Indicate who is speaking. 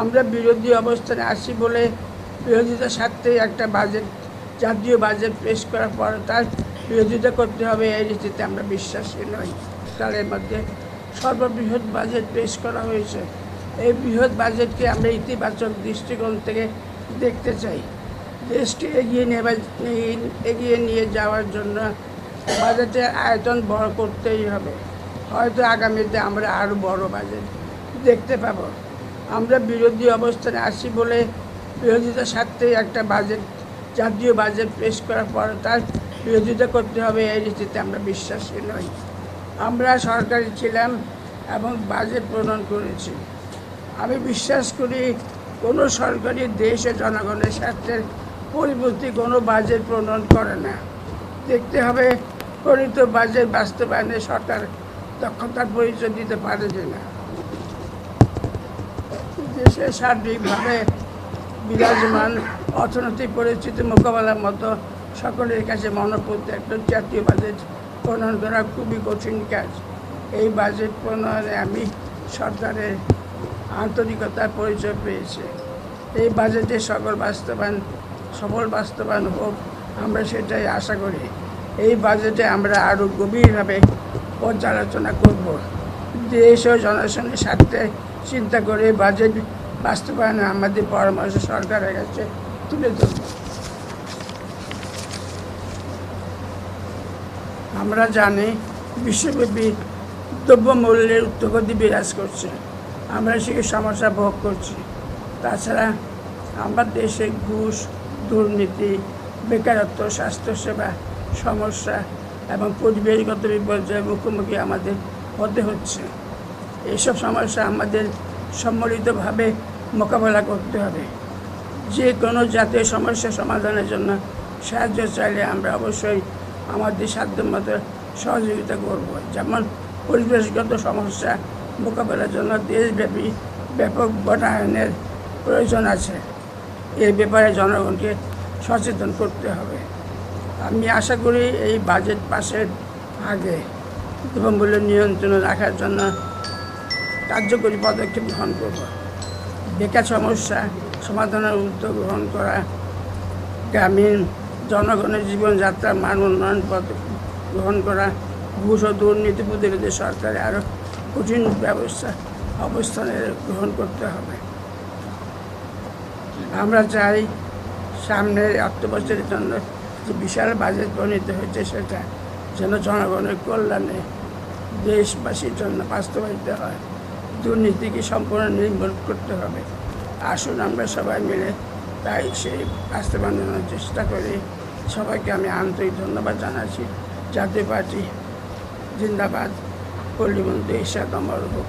Speaker 1: আমরা বিরোধী অবস্থানে আসি বলে বিরোধিতার স্বার্থে একটা বাজেট, জাতীয় বাজেট পেশ করার পর তার বিরোধিতা করতে হবে, এই রীতিতে আমরা বিশ্বাসী নই। কালের মধ্যে সর্ববৃহৎ বাজেট পেশ করা হয়েছে। এই বৃহৎ বাজেটকে আমরা ইতিবাচক দৃষ্টিকোণ থেকে দেখতে চাই। দেশকে এগিয়ে নিয়ে যাওয়ার জন্য বাজেটের আয়তন বড় করতেই হবে। হয়তো আগামীতে আমরা আরও বড় বাজেট দেখতে পাবো। আমরা বিরোধী অবস্থানে আসি বলে বিরোধিতার স্বার্থে একটা বাজেট, জাতীয় বাজেট পেশ করার পর তার বিরোধিতা করতে হবে, এই রীতিতে আমরা বিশ্বাসী নই। আমরা সরকারি ছিলাম এবং বাজেট প্রণয়ন করেছি। আমি বিশ্বাস করি কোনো সরকারি দেশ ও জনগণের স্বার্থের পরিবর্তে কোনো বাজেট প্রণয়ন করে না। দেখতে হবে প্রণীত বাজেট বাস্তবায়নে সরকার দক্ষতার পরিচয় দিতে পারে কিনা। দেশে সার্বিকভাবে বিরাজমান অর্থনৈতিক পরিস্থিতি মোকাবেলার মতো সকলের কাছে মনোপুত একটা জাতীয় বাজেট প্রণয়ন করা খুবই কঠিন কাজ। এই বাজেট প্রণয়নে আমি সরকারের আন্তরিকতার পরিচয় পেয়েছি। এই বাজেটের সফল বাস্তবায়ন হোক, আমরা সেটাই আশা করি। এই বাজেটে আমরা আরও গভীরভাবে পর্যালোচনা করব। দেশ ও জনগণের স্বার্থে চিন্তা করে বাজেট বাস্তবায়নে আমাদের পরামর্শ সরকারের কাছে তুলে ধরব। আমরা জানি বিশ্বব্যাপী দ্রব্যমূল্যের ঊর্ধ্বগতি বিরাজ করছে। আমরা সেই সমস্যা ভোগ করছি। তাছাড়া আমার দেশে ঘুষ, দুর্নীতি, বেকারত্ব, স্বাস্থ্যসেবা সমস্যা এবং পরিবেশগত বিপর্যয়ের মুখোমুখি আমাদের হতে হচ্ছে। এইসব সমস্যা আমাদের সম্মিলিতভাবে মোকাবেলা করতে হবে। যে কোনো জাতীয় সমস্যা সমাধানের জন্য সাহায্য চাইলে আমরা অবশ্যই আমাদের সাধ্যমতো সহযোগিতা করব। যেমন পরিবেশগত সমস্যা মোকাবেলার জন্য দেশব্যাপী ব্যাপক বনায়নের প্রয়োজন আছে। এই ব্যাপারে জনগণকে সচেতন করতে হবে। আমি আশা করি এই বাজেট পাশের আগে দ্রব্যমূল্য নিয়ন্ত্রণে রাখার জন্য কার্যকরী পদক্ষেপ গ্রহণ করব। বেকার সমস্যা সমাধানের উদ্যোগ গ্রহণ করা, গ্রামীণ জনগণের জীবনযাত্রার মান উন্নয়ন পদক্ষেপ গ্রহণ করা, ঘুষ ও দুর্নীতি প্রতিরোধে সরকারের আরও কঠিন অবস্থানে গ্রহণ করতে হবে। আমরা চাই সামনের অর্থবছরের জন্য যে বিশাল বাজেট প্রণীত হয়েছে সেটা যেন জনগণের কল্যাণে দেশবাসীর জন্য বাস্তবায়িত হয়। দুর্নীতিকে সম্পূর্ণ নির্মূল করতে হবে। আসুন আমরা সবাই মিলে তাই সেই বাস্তবায়নের চেষ্টা করি। সবাইকে আমি আন্তরিক ধন্যবাদ জানাচ্ছি। জাতীয় পার্টি জিন্দাবাদ। পল্লীমন্ত্রী ইরশাদ অমর হোক।